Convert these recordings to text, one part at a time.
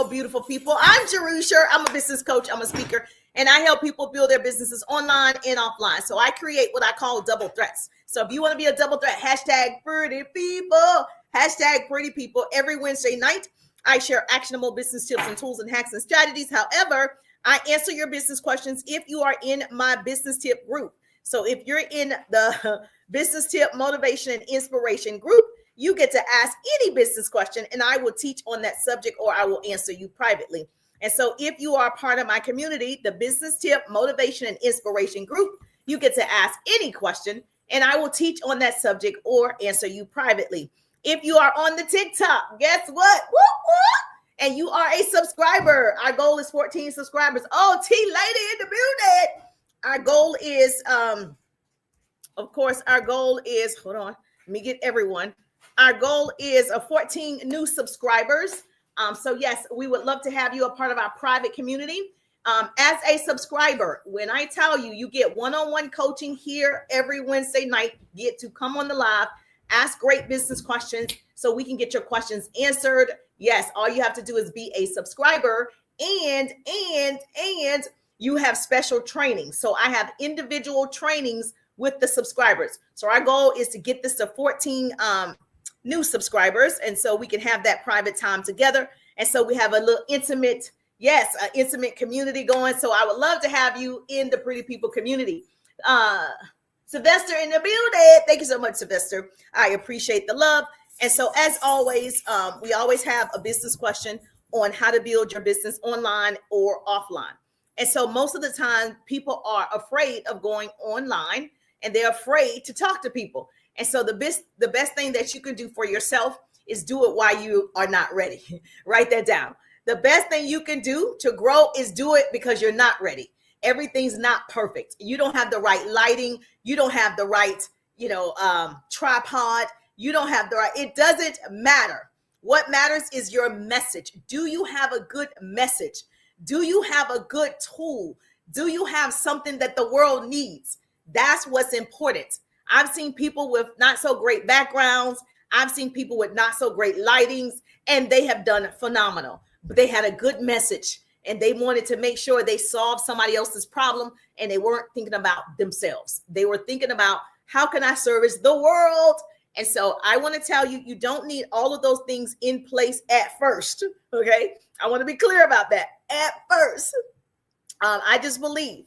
beautiful people. I'm Jerusha. I'm a business coach. I'm a speaker, and I help people build their businesses online and offline. So I create what I call double threats. So if you want to be a double threat, hashtag pretty people, hashtag pretty people. Every Wednesday night, I share actionable business tips and tools and hacks and strategies. However, I answer your business questions if you are in my business tip group. So if you're in the business tip, motivation, and inspiration group, you get to ask any business question and I will teach on that subject or I will answer you privately. And so if you are part of my community, the business tip, motivation, and inspiration group, you get to ask any question and I will teach on that subject or answer you privately. If you are on the TikTok, guess what? Whoop, whoop. And you are a subscriber. Our goal is 14 subscribers. Oh, T-Lady in the building. Our goal is, of course, our goal is, hold on, let me get everyone. Our goal is 14 new subscribers. So yes, we would love to have you a part of our private community. As a subscriber, when I tell you, you get one-on-one coaching here every Wednesday night, get to come on the live, ask great business questions so we can get your questions answered. Yes, all you have to do is be a subscriber and you have special training. So I have individual trainings with the subscribers. So our goal is to get this to 14 new subscribers. And so we can have that private time together. And so we have a little intimate, yes, an intimate community going. So I would love to have you in the Pretty People community. Sylvester in the building. Thank you so much, Sylvester. I appreciate the love. And so as always, we always have a business question on how to build your business online or offline. And so most of the time people are afraid of going online and they're afraid to talk to people. And so the best thing that you can do for yourself is do it while you are not ready. Write that down. The best thing you can do to grow is do it because you're not ready. Everything's not perfect. You don't have the right lighting. You don't have the right, tripod. You don't have the right, it doesn't matter. What matters is your message. Do you have a good message? Do you have a good tool? Do you have something that the world needs? That's what's important. I've seen people with not so great backgrounds. I've seen people with not so great lightings, and they have done phenomenal. But they had a good message, and they wanted to make sure they solved somebody else's problem, and they weren't thinking about themselves. They were thinking about, how can I service the world? And so I want to tell you, you don't need all of those things in place at first, okay? I want to be clear about that. At first, I just believe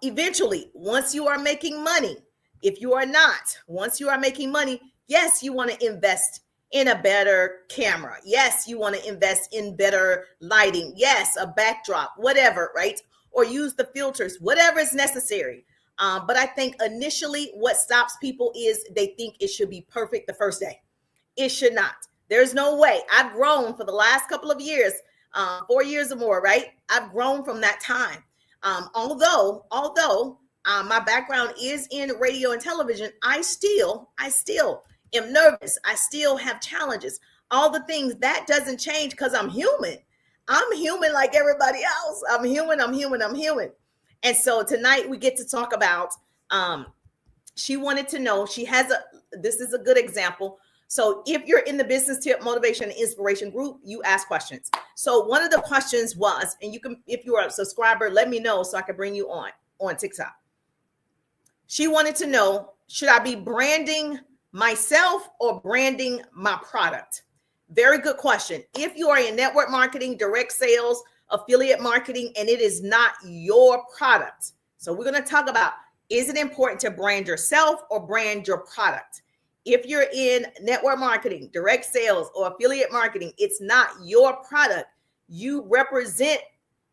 eventually, once you are making money, if you are not, once you are making money, yes, you want to invest in a better camera. Yes, you want to invest in better lighting. Yes, a backdrop, whatever, right? Or use the filters, whatever is necessary. But I think initially what stops people is they think it should be perfect the first day. It should not. There's no way. I've grown for the last couple of years, 4 years or more, right? I've grown from that time. Although my background is in radio and television, I still am nervous. I still have challenges. All the things that doesn't change because I'm human. I'm human like everybody else. I'm human. And so tonight we get to talk about, she wanted to know, this is a good example. So if you're in the business tip, motivation, and inspiration group, you ask questions. So one of the questions was, and you can, if you are a subscriber, let me know so I can bring you on TikTok. She wanted to know, should I be branding myself or branding my product? Very good question. If you are in network marketing, direct sales, affiliate marketing, and it is not your product. So we're going to talk about, is it important to brand yourself or brand your product? If you're in network marketing, direct sales, or affiliate marketing, it's not your product. You represent,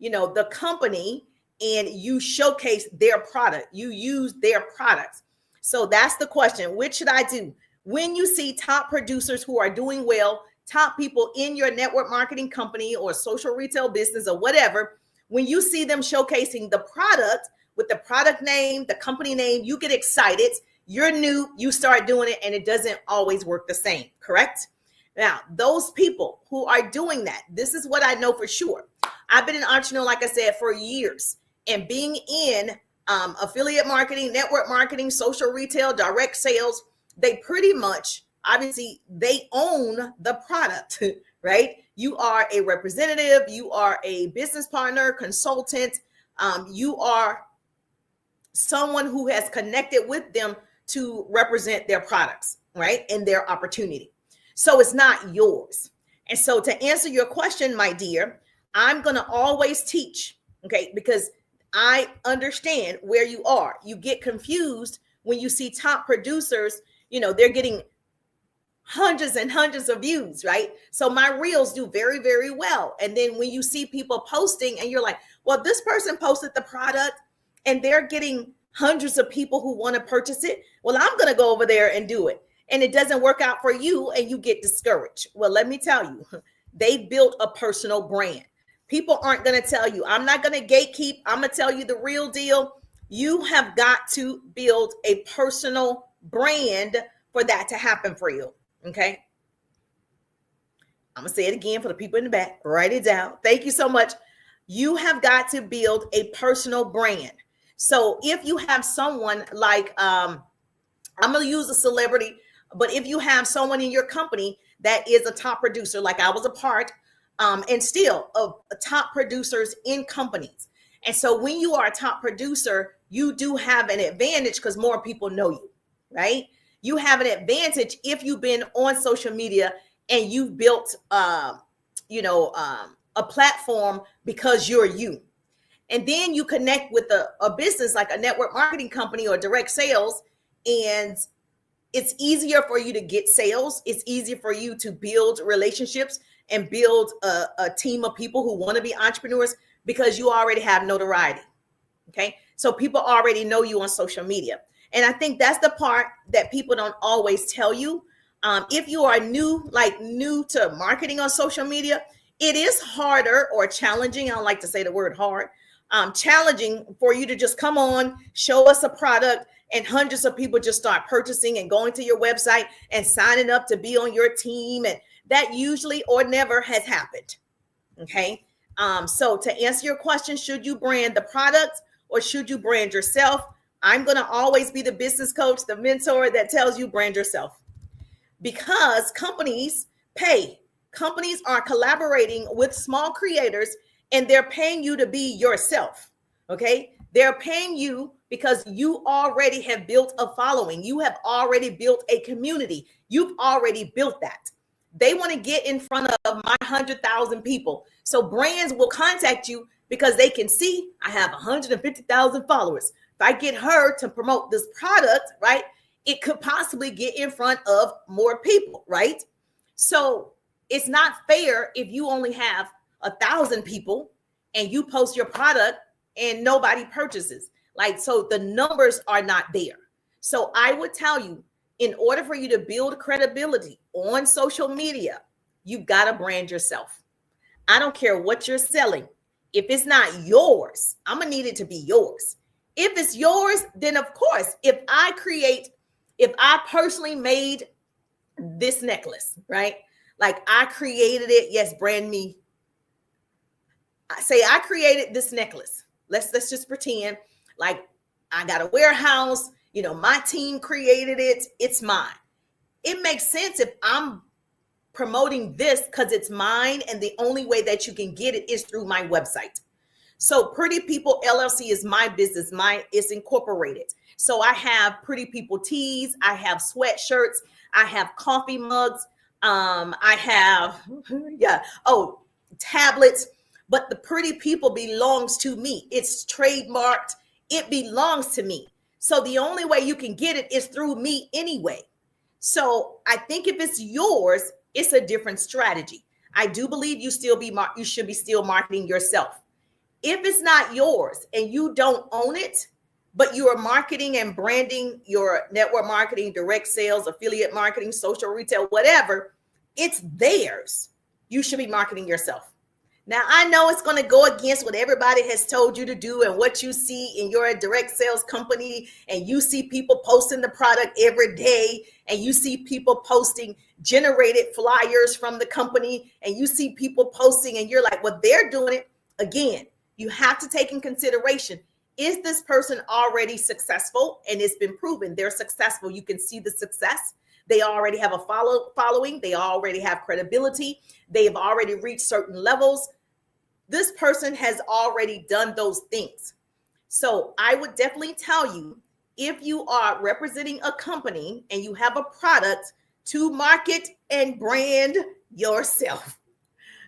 the company and you showcase their product. You use their products. So that's the question. Which should I do? When you see top producers who are doing well, top people in your network marketing company or social retail business or whatever, when you see them showcasing the product with the product name, the company name, you get excited. You're new, you start doing it, and it doesn't always work the same, correct? Now, those people who are doing that, this is what I know for sure. I've been an entrepreneur, like I said, for years, and being in affiliate marketing, network marketing, social retail, direct sales, they pretty much, obviously, they own the product, right? You are a representative. You are a business partner, consultant. You are someone who has connected with them to represent their products, right? And their opportunity. So it's not yours. And so to answer your question, my dear, I'm going to always teach, okay? Because I understand where you are. You get confused when you see top producers, they're getting hundreds and hundreds of views, right? So my reels do very, very well. And then when you see people posting and you're like, well, this person posted the product and they're getting hundreds of people who want to purchase it. Well, I'm going to go over there and do it. And it doesn't work out for you and you get discouraged. Well, let me tell you, they built a personal brand. People aren't going to tell you. I'm not going to gatekeep. I'm going to tell you the real deal. You have got to build a personal brand for that to happen for you. Okay. I'm going to say it again for the people in the back. Write it down. Thank you so much. You have got to build a personal brand. So if you have someone like, I'm going to use a celebrity, but if you have someone in your company that is a top producer, like I was a part, and still of top producers in companies. And so when you are a top producer, you do have an advantage because more people know you, right? You have an advantage if you've been on social media and you've built, a platform because you're you. And then you connect with a business like a network marketing company or direct sales, and it's easier for you to get sales. It's easier for you to build relationships and build a team of people who want to be entrepreneurs because you already have notoriety. Okay. So people already know you on social media. And I think that's the part that people don't always tell you. If you are new to marketing on social media, it is harder or challenging. I don't like to say the word hard. Challenging for you to just come on, show us a product, and hundreds of people just start purchasing and going to your website and signing up to be on your team. And that usually or never has happened. Okay. So to answer your question, should you brand the product or should you brand yourself? I'm going to always be the business coach, the mentor that tells you brand yourself, because companies pay. Companies are collaborating with small creators and they're paying you to be yourself. Okay. They're paying you because you already have built a following. You have already built a community. You've already built that. They want to get in front of my 100,000 people. So brands will contact you because they can see I have 150,000 followers. If I get her to promote this product, right, it could possibly get in front of more people, right? So it's not fair if you only have 1,000 people and you post your product and nobody purchases. So the numbers are not there. So I would tell you, in order for you to build credibility on social media, you've got to brand yourself. I don't care what you're selling. If it's not yours, I'm going to need it to be yours. If it's yours, then of course, if I personally made this necklace, right? Like I created it. Yes, brand me. I say I created this necklace. Let's just pretend like I got a warehouse, my team created it. It's mine. It makes sense if I'm promoting this because it's mine. And the only way that you can get it is through my website. So Pretty People LLC is my business. It's incorporated. So I have Pretty People tees. I have sweatshirts. I have coffee mugs. I have, tablets. But the Pretty People belongs to me. It's trademarked. It belongs to me. So the only way you can get it is through me anyway. So I think if it's yours, it's a different strategy. I do believe you should be still marketing yourself. If it's not yours and you don't own it, but you are marketing and branding your network marketing, direct sales, affiliate marketing, social retail, whatever, it's theirs. You should be marketing yourself. Now, I know it's going to go against what everybody has told you to do and what you see in your direct sales company. And you see people posting the product every day. And you see people posting generated flyers from the company. And you see people posting and you're like, well, they're doing it. Again, you have to take in consideration, is this person already successful? And it's been proven they're successful. You can see the success. They already have a following. They already have credibility. They've already reached certain levels. This person has already done those things. So I would definitely tell you, if you are representing a company and you have a product, to market and brand yourself.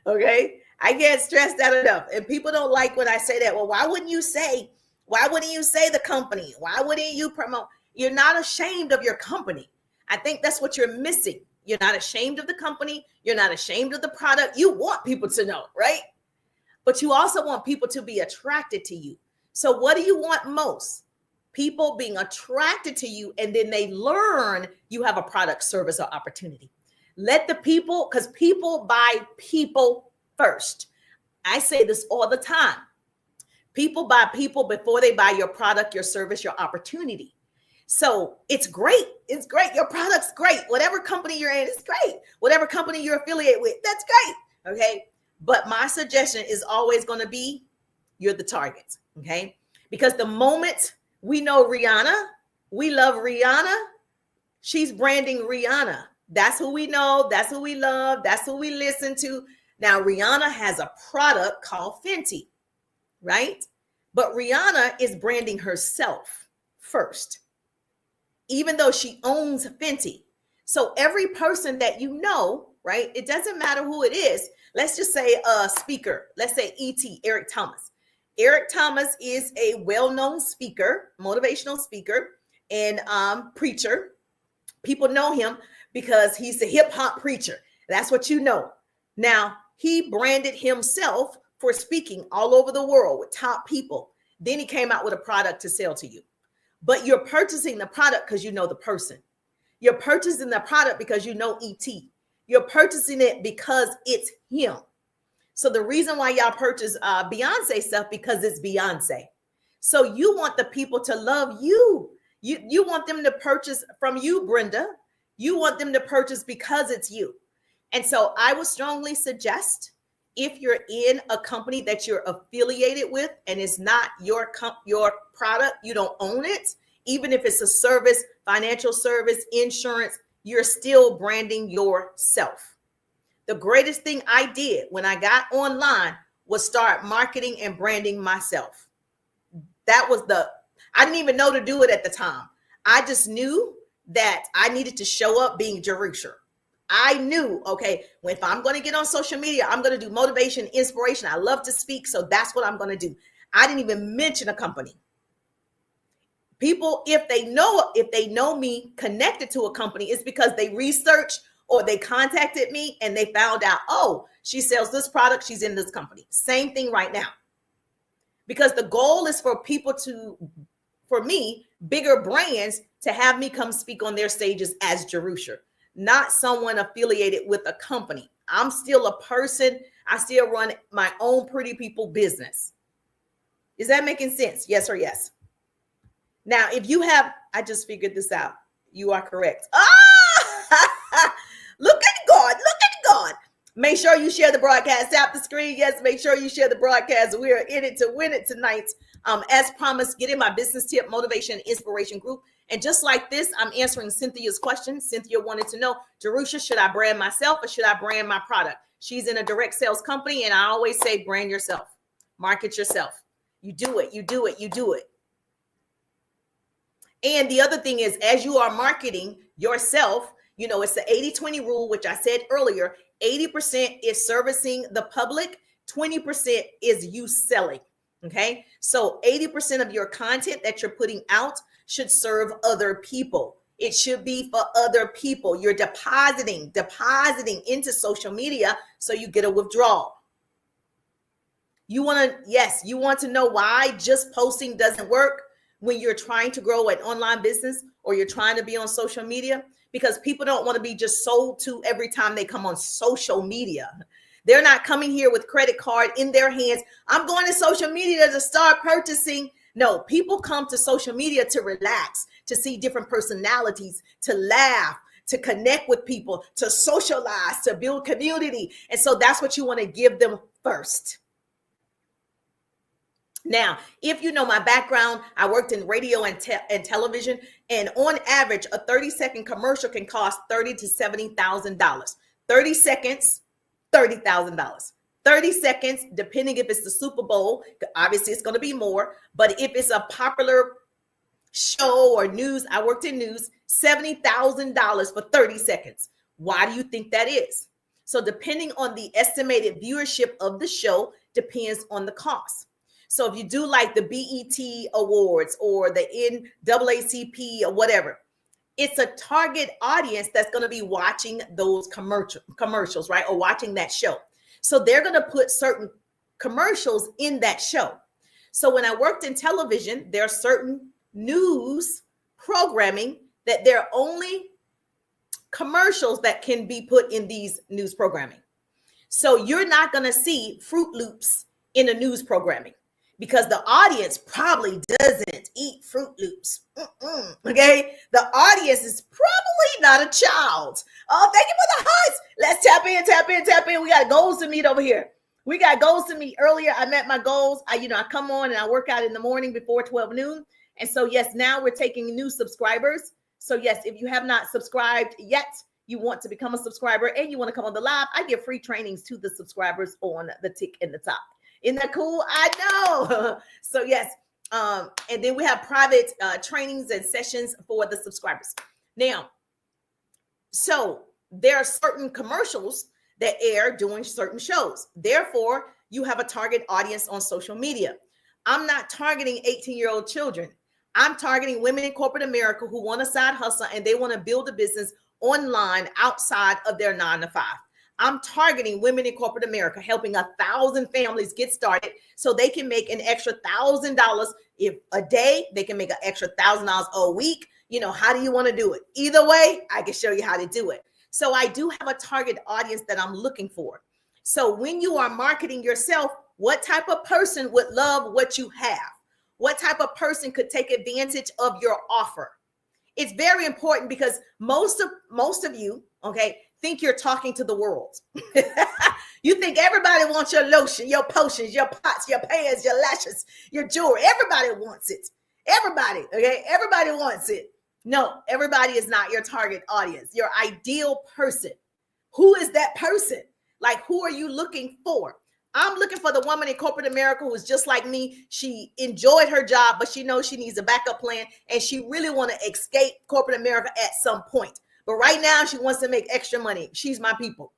Okay. I can't stress that enough. And people don't like when I say that. Well, why wouldn't you say the company? Why wouldn't you promote? You're not ashamed of your company. I think that's what you're missing. You're not ashamed of the company. You're not ashamed of the product. You want people to know, right? But you also want people to be attracted to you. So what do you want most? People being attracted to you, and then they learn you have a product, service, or opportunity. Let the people, because people buy people first. I say this all the time. People buy people before they buy your product, your service, your opportunity. So it's great. It's great. Your product's great. Whatever company you're in, it's great. Whatever company you're affiliated with, that's great. Okay. But my suggestion is always going to be, you're the target. Okay. Because the moment we know Rihanna, we love Rihanna, she's branding Rihanna. That's who we know. That's who we love. That's who we listen to. Now, Rihanna has a product called Fenty, right? But Rihanna is branding herself first, even though she owns Fenty. So every person that you know, right? It doesn't matter who it is. Let's just say a speaker. Let's say E.T., Eric Thomas. Eric Thomas is a well-known speaker, motivational speaker, and preacher. People know him because he's a hip-hop preacher. That's what you know. Now, he branded himself for speaking all over the world with top people. Then he came out with a product to sell to you. But you're purchasing the product because you know the person. You're purchasing the product because you know E.T. You're purchasing it because it's him. So the reason why y'all purchase Beyonce stuff, because it's Beyonce. So you want the people to love you. You want them to purchase from you, Brenda. You want them to purchase because it's you. And so I would strongly suggest, if you're in a company that you're affiliated with and it's not your product, you don't own it, even if it's a service, financial service, insurance, you're still branding yourself. The greatest thing I did when I got online was start marketing and branding myself. I didn't even know to do it at the time. I just knew that I needed to show up being Jerusha. I knew, okay, if I'm going to get on social media, I'm going to do motivation, inspiration. I love to speak, so that's what I'm going to do. I didn't even mention a company. People, if they know me connected to a company, it's because they researched or they contacted me and they found out, oh, she sells this product, she's in this company. Same thing right now. Because the goal is for people for me, bigger brands, to have me come speak on their stages as Jerusha, not someone affiliated with a company. I'm still a person. I still run my own pretty people business. Is that making sense? Yes or yes? Now, if you have, I just figured this out. You are correct. Look at God. Look at God. Make sure you share the broadcast. Tap the screen. Yes, make sure you share the broadcast. We are in it to win it tonight. As promised, get in my business tip, motivation, inspiration group. And just like this, I'm answering Cynthia's question. Cynthia wanted to know, Jerusha, should I brand myself or should I brand my product? She's in a direct sales company, and I always say brand yourself. Market yourself. You do it. You do it. You do it. And the other thing is, as you are marketing yourself, you know, it's the 80-20 rule, which I said earlier. 80% is servicing the public. 20% is you selling. Okay. So 80% of your content that you're putting out should serve other people. It should be for other people. You're depositing into social media so you get a withdrawal. You want to know why just posting doesn't work when you're trying to grow an online business or you're trying to be on social media, because people don't want to be just sold to every time they come on social media. They're not coming here with credit card in their hands. I'm going to social media to start purchasing. No, people come to social media to relax, to see different personalities, to laugh, to connect with people, to socialize, to build community. And so that's what you want to give them first. Now, if you know my background, I worked in radio and television, and on average, a 30-second commercial can cost $30,000 to $70,000. 30 seconds, $30,000. 30 seconds, depending if it's the Super Bowl, obviously it's going to be more. But if it's a popular show or news, I worked in news, $70,000 for 30 seconds. Why do you think that is? So depending on the estimated viewership of the show depends on the cost. So if you do like the BET Awards or the NAACP or whatever, it's a target audience that's going to be watching those commercials, right? Or watching that show. So they're going to put certain commercials in that show. So when I worked in television, there are certain news programming that there are only commercials that can be put in these news programming. So you're not going to see Fruit Loops in a news programming, because the audience probably doesn't eat Fruit Loops. Okay? The audience is probably not a child. Oh, thank you for the hearts. Let's tap in, tap in, tap in. We got goals to meet over here. We got goals to meet. Earlier, I met my goals. I come on and I work out in the morning before 12 noon. And so, yes, now we're taking new subscribers. So, yes, if you have not subscribed yet, you want to become a subscriber and you want to come on the live, I give free trainings to the subscribers on the tick in the top. Isn't that cool? I know. So yes. And then we have private trainings and sessions for the subscribers. Now, so there are certain commercials that air during certain shows. Therefore, you have a target audience on social media. I'm not targeting 18-year-old children. I'm targeting women in corporate America who want a side hustle and they want to build a business online outside of their 9-to-5. I'm targeting women in corporate America, helping 1,000 families get started so they can make an extra $1,000 if a day. They can make an extra $1,000 a week. How do you want to do it? Either way, I can show you how to do it. So I do have a target audience that I'm looking for. So when you are marketing yourself, what type of person would love what you have? What type of person could take advantage of your offer? It's very important because most of you, okay, think you're talking to the world. You think everybody wants your lotion, your potions, your pots, your pans, your lashes, your jewelry. Everybody wants it. Everybody, okay? Everybody wants it. No, everybody is not your target audience, your ideal person. Who is that person? Like, who are you looking for? I'm looking for the woman in corporate America who is just like me. She enjoyed her job, but she knows she needs a backup plan, and she really want to escape corporate America at some point. But right now, she wants to make extra money. She's my people,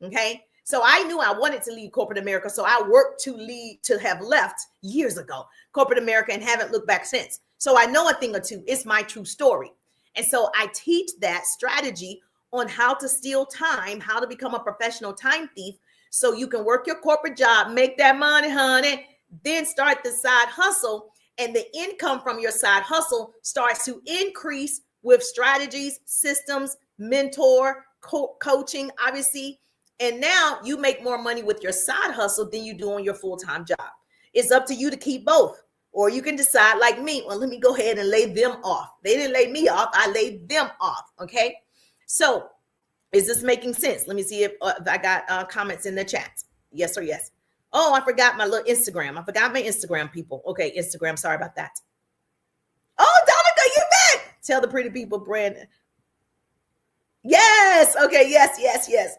okay? So I knew I wanted to leave corporate America, so I worked to have left years ago corporate America and haven't looked back since. So I know a thing or two. It's my true story. And so I teach that strategy on how to steal time, how to become a professional time thief, so you can work your corporate job, make that money, honey, then start the side hustle, and the income from your side hustle starts to increase with strategies, systems, mentor, coaching, obviously. And now you make more money with your side hustle than you do on your full-time job. It's up to you to keep both. Or you can decide like me, well, let me go ahead and lay them off. They didn't lay me off. I laid them off, okay? So is this making sense? Let me see if I got comments in the chat. Yes or yes. Oh, I forgot my little Instagram. I forgot my Instagram, people. Okay, Instagram. Sorry about that. Oh, Donica, you back. Tell the pretty people, Brandon. Yes. Okay. Yes.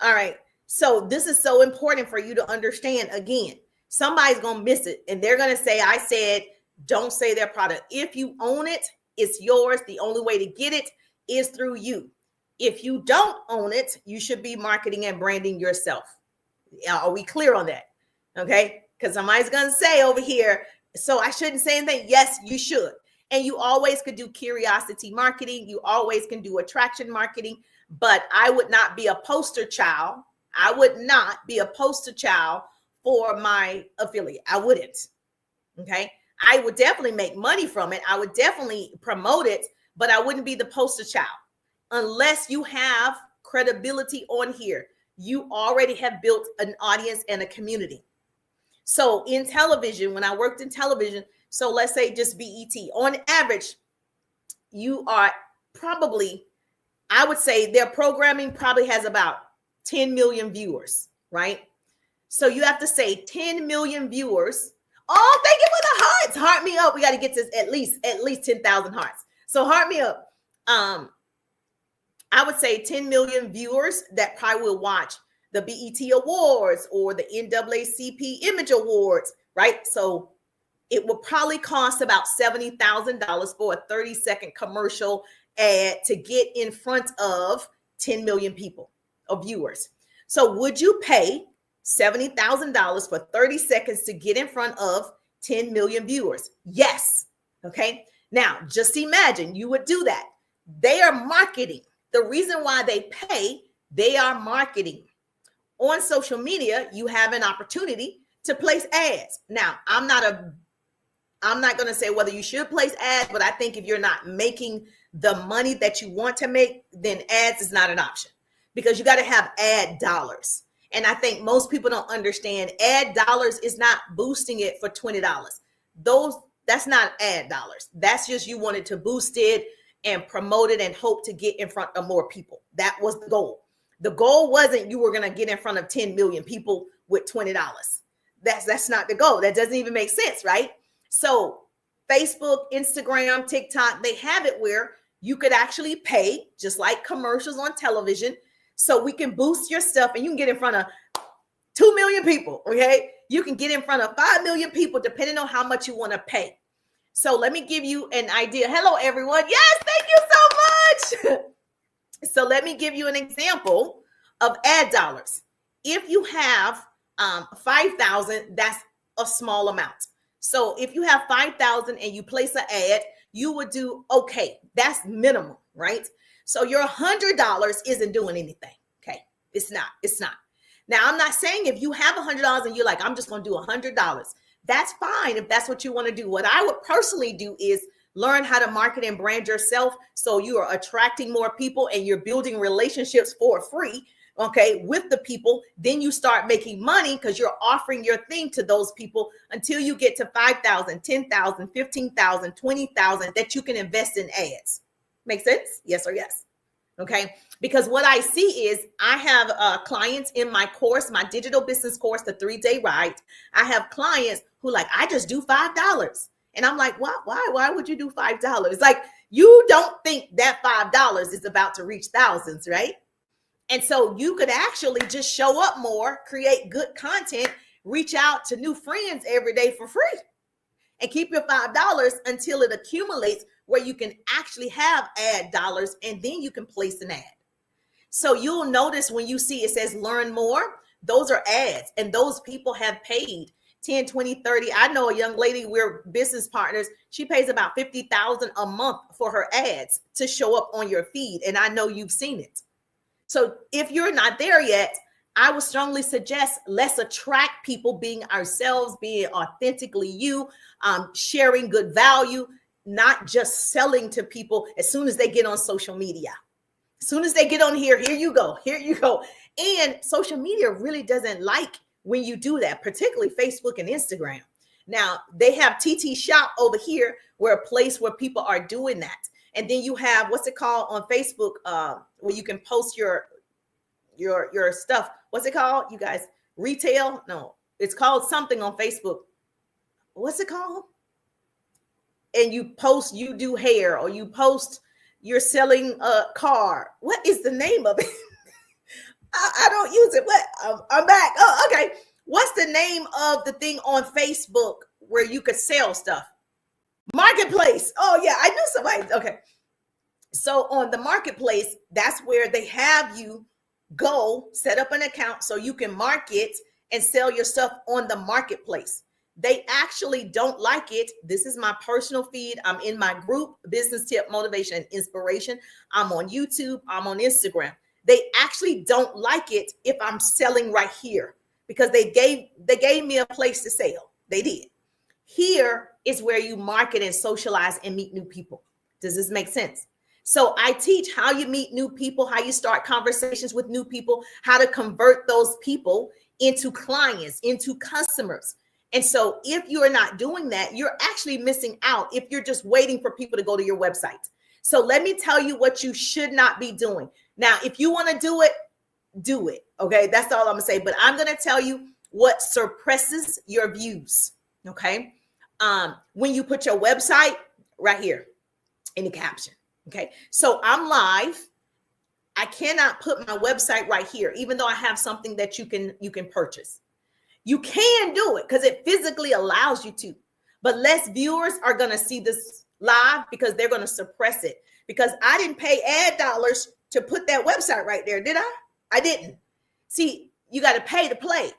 All right. So this is so important for you to understand. Again, somebody's going to miss it and they're going to say, I said, don't say their product. If you own it, it's yours. The only way to get it is through you. If you don't own it, you should be marketing and branding yourself. Are we clear on that? Okay. Because somebody's going to say over here, so I shouldn't say anything. Yes, you should. And you always could do curiosity marketing. You always can do attraction marketing, but I would not be a poster child. I would not be a poster child for my affiliate. I wouldn't. Okay. I would definitely make money from it. I would definitely promote it, but I wouldn't be the poster child unless you have credibility on here. You already have built an audience and a community. So in television, when I worked in television, so let's say just BET, on average, you are probably, I would say their programming probably has about 10 million viewers, right? So you have to say 10 million viewers Oh, thank you for the hearts. Heart me up. We got to get to at least 10,000 hearts. So heart me up. I would say 10 million viewers that probably will watch the BET Awards or the NAACP Image Awards, right? So it will probably cost about $70,000 for a 30-second commercial ad to get in front of 10 million people or viewers. So would you pay $70,000 for 30 seconds to get in front of 10 million viewers? Yes. Okay. Now, just imagine you would do that. They are marketing. The reason why they pay, they are marketing. On social media, you have an opportunity to place ads. Now, I'm not going to say whether you should place ads, but I think if you're not making the money that you want to make, then ads is not an option because you got to have ad dollars. And I think most people don't understand ad dollars is not boosting it for $20. That's not ad dollars. That's just you wanted to boost it and promote it and hope to get in front of more people. That was the goal. The goal wasn't you were going to get in front of 10 million people with $20. That's not the goal. That doesn't even make sense, right? So Facebook, Instagram, TikTok, they have it where you could actually pay just like commercials on television. So we can boost your stuff and you can get in front of 2 million people, okay? You can get in front of 5 million people depending on how much you want to pay. So let me give you an idea. Hello, everyone. Yes, thank you so much. So let me give you an example of ad dollars. If you have 5,000, that's a small amount. So if you have 5,000 and you place an ad, you would do okay. That's minimum, right? So your $100 isn't doing anything. Okay. It's not. Now, I'm not saying if you have $100 and you're like, I'm just going to do $100. That's fine if that's what you want to do. What I would personally do is learn how to market and brand yourself so you are attracting more people and you're building relationships for free, okay, with the people. Then you start making money because you're offering your thing to those people until you get to 5,000, 10,000, 15,000, 20,000 that you can invest in ads. Make sense? Yes or yes? Okay. Because what I see is I have clients in my course, my digital business course, the 3-day ride. I have clients who like, I just do $5. And I'm like, why would you do $5? Like, you don't think that $5 is about to reach thousands, right? And so you could actually just show up more, create good content, reach out to new friends every day for free and keep your $5 until it accumulates where you can actually have ad dollars and then you can place an ad. So you'll notice when you see it says learn more, those are ads and those people have paid 10, 20, 30. I know a young lady, we're business partners. She pays about $50,000 a month for her ads to show up on your feed. And I know you've seen it. So if you're not there yet, I would strongly suggest let's attract people being ourselves, being authentically you, sharing good value, not just selling to people as soon as they get on social media. As soon as they get on here you go. And social media really doesn't like when you do that, particularly Facebook and Instagram. Now, they have TT Shop over here, where a place where people are doing that. And then you have, what's it called on Facebook, where you can post your stuff. What's it called, you guys? Retail? No, it's called something on Facebook. What's it called? And you post, you do hair, or you post you're selling a car. What is the name of it? I don't use it. What? I'm back. Oh, okay. What's the name of the thing on Facebook where you could sell stuff? Marketplace. Oh, yeah. I knew somebody. Okay. So on the marketplace, that's where they have you go set up an account so you can market and sell your stuff on the marketplace. They actually don't like it. This is my personal feed. I'm in my group, Business Tip, Motivation, and Inspiration. I'm on YouTube. I'm on Instagram. They actually don't like it if I'm selling right here because they gave me a place to sell. They did. Here is where you market and socialize and meet new people. Does this make sense? So I teach how you meet new people, how you start conversations with new people, how to convert those people into clients, into customers. And so if you're not doing that, you're actually missing out if you're just waiting for people to go to your website. So let me tell you what you should not be doing. Now, if you want to do it, do it. Okay, that's all I'm going to say. But I'm going to tell you what suppresses your views. Okay. When you put your website right here in the caption. Okay. So I'm live. I cannot put my website right here, even though I have something that you can purchase. You can do it because it physically allows you to, but less viewers are going to see this live because they're going to suppress it, because I didn't pay ad dollars to put that website right there, did I? I didn't. See, you got to pay to play.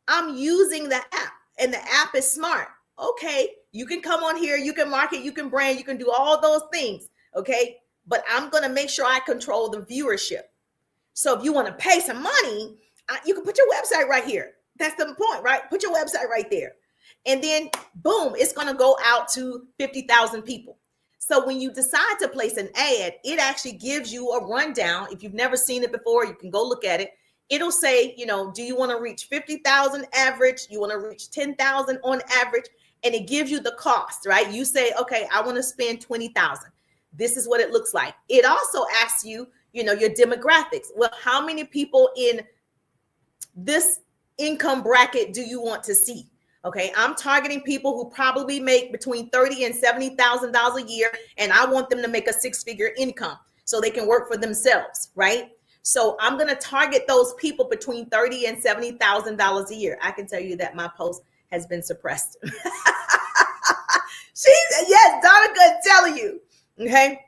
I'm using the app, and the app is smart. Okay, you can come on here, you can market, you can brand, you can do all those things. Okay, but I'm going to make sure I control the viewership. So if you want to pay some money, you can put your website right here. That's the point, right? Put your website right there. And then boom, it's going to go out to 50,000 people. So when you decide to place an ad, it actually gives you a rundown. If you've never seen it before, you can go look at it. It'll say, do you want to reach 50,000 average? You want to reach 10,000 on average? And it gives you the cost, right? You say, okay, I want to spend 20,000. This is what it looks like. It also asks you, your demographics. Well, how many people in this income bracket do you want to see? Okay, I'm targeting people who probably make between $30,000 and $70,000 a year, and I want them to make a six-figure income so they can work for themselves, right? So I'm going to target those people between $30,000 and $70,000 a year. I can tell you that my post has been suppressed. Yes, Donna could tell you. Okay,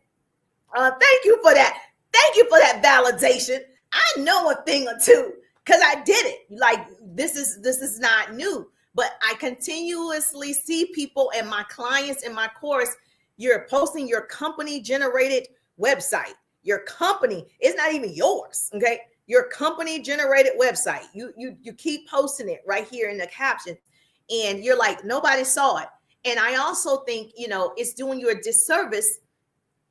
thank you for that. Thank you for that validation. I know a thing or two because I did it. Like this is not new, but I continuously see people and my clients in my course. You're posting your company generated website. Your company is not even yours. Okay, your company generated website. You keep posting it right here in the caption, and you're like, nobody saw it. And I also think it's doing you a disservice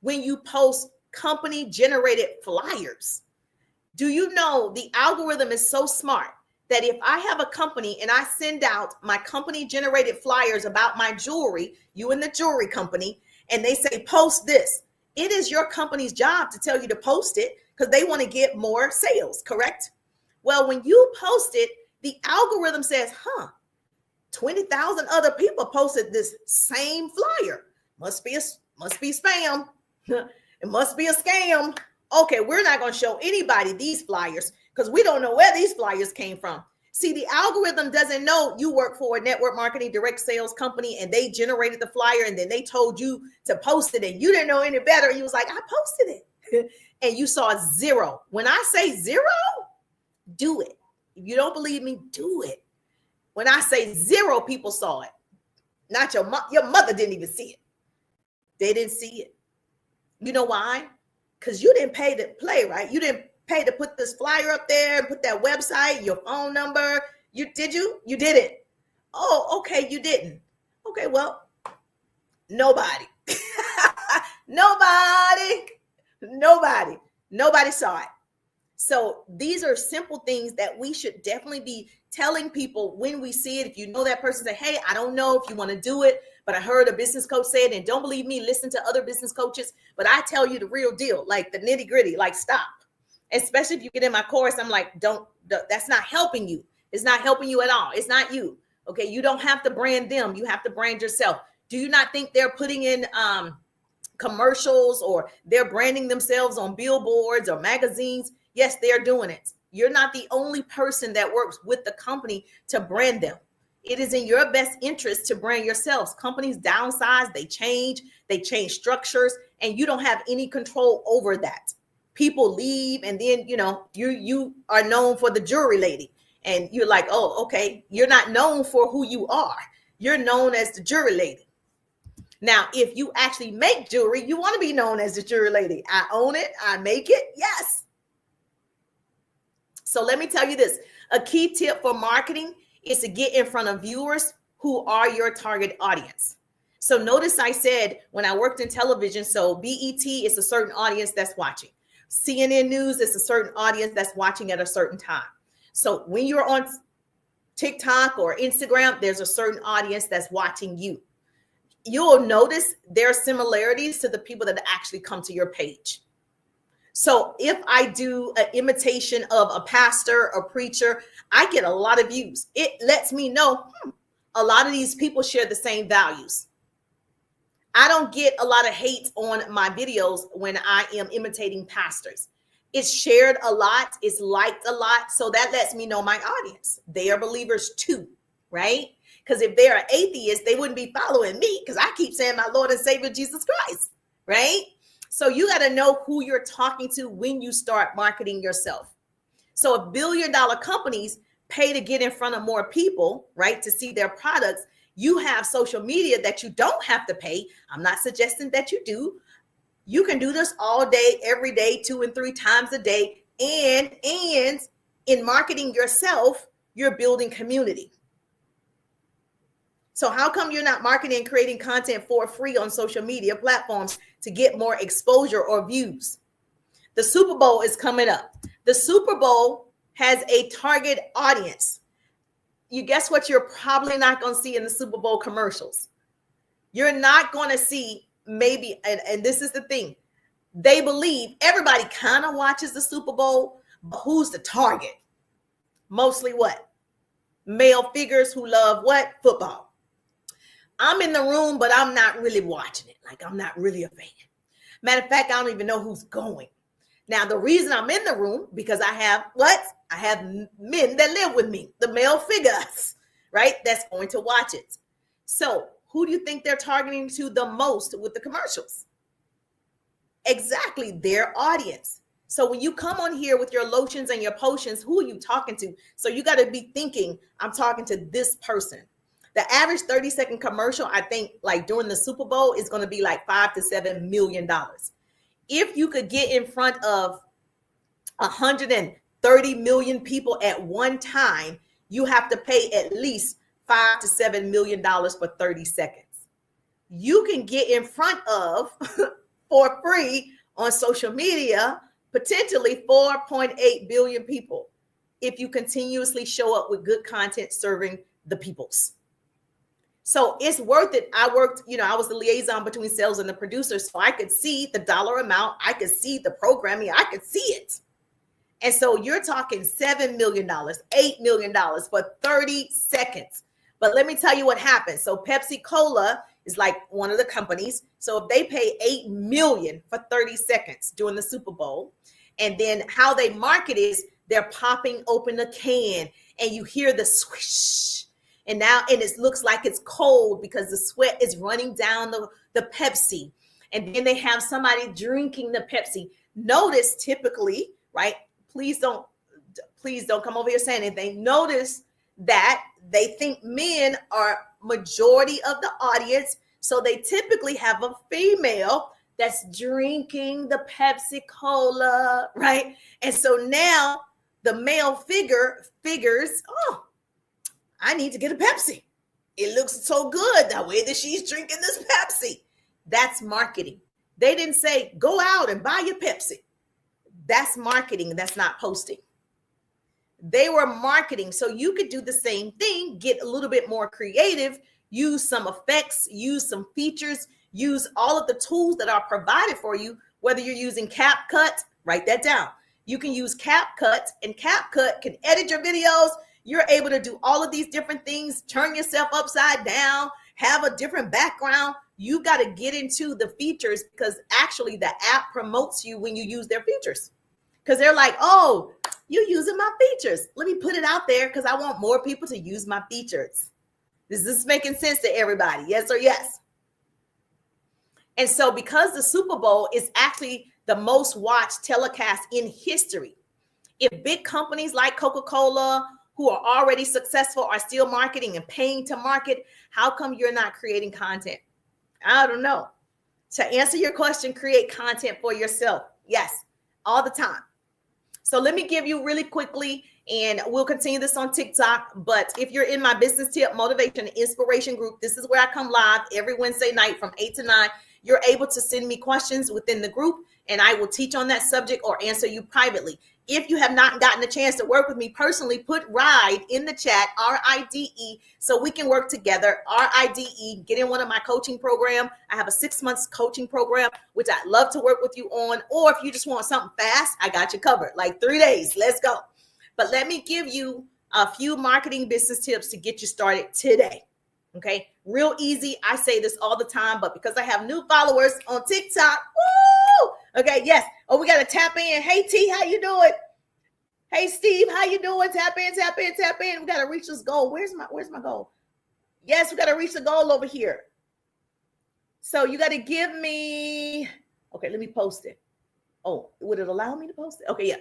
when you post company generated flyers. Do you know the algorithm is so smart that if I have a company and I send out my company generated flyers about my jewelry, you and the jewelry company, and they say, post this, it is your company's job to tell you to post it because they want to get more sales, correct? Well, when you post it, the algorithm says, 20,000 other people posted this same flyer. Must be spam. It must be a scam. Okay, we're not going to show anybody these flyers because we don't know where these flyers came from. See, the algorithm doesn't know you work for a network marketing direct sales company and they generated the flyer and then they told you to post it and you didn't know any better. You was like, I posted it. And you saw 0. When I say 0, do it. If you don't believe me, do it. When I say 0 people saw it, not your mother didn't even see it. They didn't see it. You know why? Because you didn't pay to play, right? You didn't pay to put this flyer up there and put that website, your phone number. Did you? You didn't. Oh, okay, you didn't. Okay, well, nobody. Nobody saw it. So these are simple things that we should definitely be telling people when we see it. If you know that person, say, hey, I don't know if you want to do it, but I heard a business coach say it, and don't believe me, listen to other business coaches. But I tell you the real deal, like the nitty gritty, like stop. Especially if you get in my course, I'm like, that's not helping you. It's not helping you at all. It's not you. Okay. You don't have to brand them. You have to brand yourself. Do you not think they're putting in commercials or they're branding themselves on billboards or magazines? Yes, they're doing it. You're not the only person that works with the company to brand them. It is in your best interest to brand yourselves. Companies downsize, they change structures, and you don't have any control over that. People leave, and then you are known for the jewelry lady, and you're like, oh, okay. You're not known for who you are. You're known as the jewelry lady. Now, if you actually make jewelry, you want to be known as the jewelry lady. I own it. I make it. Yes. So let me tell you this. A key tip for marketing is to get in front of viewers who are your target audience. So notice I said when I worked in television, so BET is a certain audience that's watching. CNN News is a certain audience that's watching at a certain time. So when you're on TikTok or Instagram, there's a certain audience that's watching you. You'll notice there are similarities to the people that actually come to your page. So if I do an imitation of a pastor or preacher, I get a lot of views. It lets me know a lot of these people share the same values. I don't get a lot of hate on my videos when I am imitating pastors. It's shared a lot. It's liked a lot. So that lets me know my audience. They are believers too, right? Because if they're an atheist, they wouldn't be following me because I keep saying my Lord and Savior, Jesus Christ, right? So you got to know who you're talking to when you start marketing yourself. So if billion-dollar companies pay to get in front of more people, right, to see their products, you have social media that you don't have to pay. I'm not suggesting that you do. You can do this all day, every day, 2 and 3 times a day. And in marketing yourself, you're building community. So how come you're not marketing and creating content for free on social media platforms to get more exposure or views? The Super Bowl is coming up. The Super Bowl has a target audience. You guess what you're probably not going to see in the Super Bowl commercials? You're not going to see maybe, and this is the thing, they believe everybody kind of watches the Super Bowl, but who's the target? Mostly what? Male figures who love what? Football. I'm in the room, but I'm not really watching it. Like, I'm not really a fan. Matter of fact, I don't even know who's going. Now, the reason I'm in the room, because I have what? I have men that live with me, the male figures, right? That's going to watch it. So who do you think they're targeting to the most with the commercials? Exactly, their audience. So when you come on here with your lotions and your potions, who are you talking to? So you got to be thinking, I'm talking to this person. The average 30-second commercial, I think, like during the Super Bowl, is going to be like $5 to $7 million. If you could get in front of 130 million people at one time, you have to pay at least $5 to $7 million for 30 seconds. You can get in front of for free on social media, potentially 4.8 billion people if you continuously show up with good content serving the peoples. So it's worth it. I worked, I was the liaison between sales and the producers, so I could see the dollar amount. I could see the programming. I could see it. And so you're talking $7 million, $8 million for 30 seconds. But let me tell you what happens. So Pepsi-Cola is like one of the companies. So if they pay $8 million for 30 seconds during the Super Bowl, and then how they market is they're popping open a can and you hear the swish. And it looks like it's cold because the sweat is running down the Pepsi. And then they have somebody drinking the Pepsi. Notice typically, right? Please don't come over here saying anything. Notice that they think men are majority of the audience. So they typically have a female that's drinking the Pepsi-Cola, right? And so now the male figures, oh, I need to get a Pepsi. It looks so good the way that she's drinking this Pepsi. That's marketing. They didn't say, go out and buy your Pepsi. That's marketing. That's not posting. They were marketing. So you could do the same thing, get a little bit more creative, use some effects, use some features, use all of the tools that are provided for you, whether you're using CapCut, write that down. You can use CapCut, and CapCut can edit your videos. You're able to do all of these different things, turn yourself upside down, have a different background. You got to get into the features because actually the app promotes you when you use their features. Because they're like, oh, you're using my features. Let me put it out there because I want more people to use my features. Is this making sense to everybody? Yes or yes? And so because the Super Bowl is actually the most watched telecast in history, if big companies like Coca-Cola, who are already successful, are still marketing and paying to market, how come you're not creating content? I don't know. To answer your question, create content for yourself. Yes, all the time. So let me give you really quickly, and we'll continue this on TikTok. But if you're in my business tip, motivation, and inspiration group, this is where I come live every Wednesday night from 8 to 9. You're able to send me questions within the group, and I will teach on that subject or answer you privately. If you have not gotten a chance to work with me personally, put RIDE in the chat, RIDE, so we can work together. RIDE, get in one of my coaching program. I have a 6-month coaching program, which I'd love to work with you on. Or if you just want something fast, I got you covered. Like 3 days, let's go. But let me give you a few marketing business tips to get you started today. Okay, real easy. I say this all the time, but because I have new followers on TikTok, woo! Okay, yes. Oh, we got to tap in. Hey T, how you doing? Hey Steve, how you doing? Tap in, tap in, tap in. We got to reach this goal. Where's my goal? Yes, we got to reach the goal over here. So you got to give me, okay, let me post it. Oh, would it allow me to post it? Okay, yeah.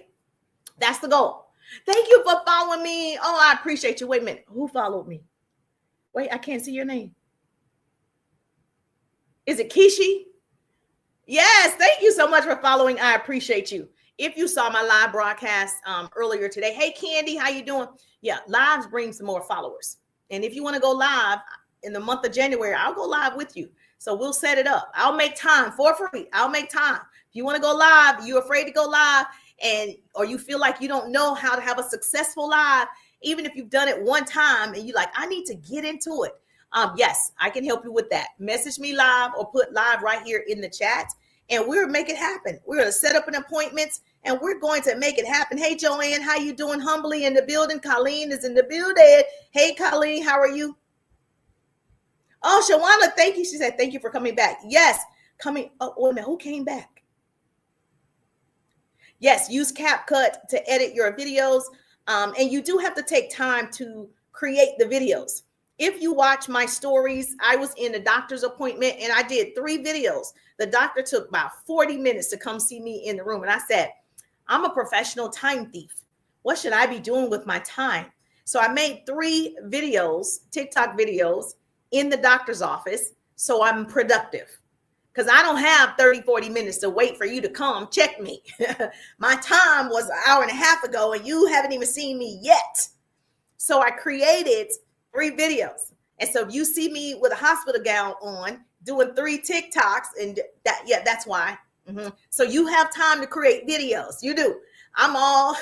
That's the goal. Thank you for following me. Oh, I appreciate you. Wait a minute. Who followed me? Wait, I can't see your name. Is it Kishi? Yes, thank you so much for following. I appreciate you. If you saw my live broadcast earlier today, hey Candy, how you doing? Yeah, lives bring some more followers. And if you want to go live in the month of January, I'll go live with you. So we'll set it up. I'll make time for free. I'll make time. If you want to go live, you're afraid to go live, or you feel like you don't know how to have a successful live, even if you've done it one time and you're like, I need to get into it. Yes, I can help you with that. Message me live or put live right here in the chat, and we'll make it happen. We're going to set up an appointment, and we're going to make it happen. Hey, Joanne, how you doing? Humbly in the building. Colleen is in the building. Hey, Colleen, how are you? Oh, Shawana, thank you. She said, thank you for coming back. Yes, coming. Oh, wait a minute. Who came back? Yes, use CapCut to edit your videos. And you do have to take time to create the videos. If you watch my stories, I was in a doctor's appointment and I did 3 videos. The doctor took about 40 minutes to come see me in the room. And I said, I'm a professional time thief. What should I be doing with my time? So I made 3 videos, TikTok videos in the doctor's office. So I'm productive because I don't have 30, 40 minutes to wait for you to come check me. My time was an hour and a half ago and you haven't even seen me yet. So I created 3 videos. And so if you see me with a hospital gown on doing 3 TikToks, and that's why. So you have time to create videos. You do. I'm all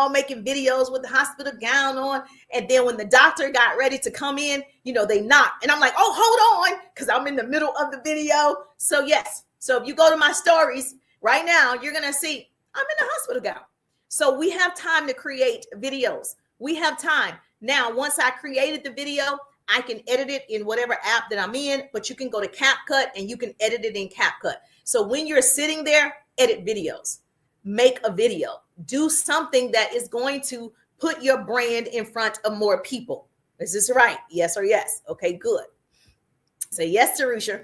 making videos with the hospital gown on. And then when the doctor got ready to come in, they knocked. And I'm like, oh, hold on, because I'm in the middle of the video. So yes. So if you go to my stories right now, you're going to see I'm in the hospital gown. So we have time to create videos. We have time. Now, once I created the video, I can edit it in whatever app that I'm in, but you can go to CapCut and you can edit it in CapCut. So when you're sitting there, edit videos, make a video, do something that is going to put your brand in front of more people. Is this right? Yes or yes? Okay, good. Say yes, Teresa.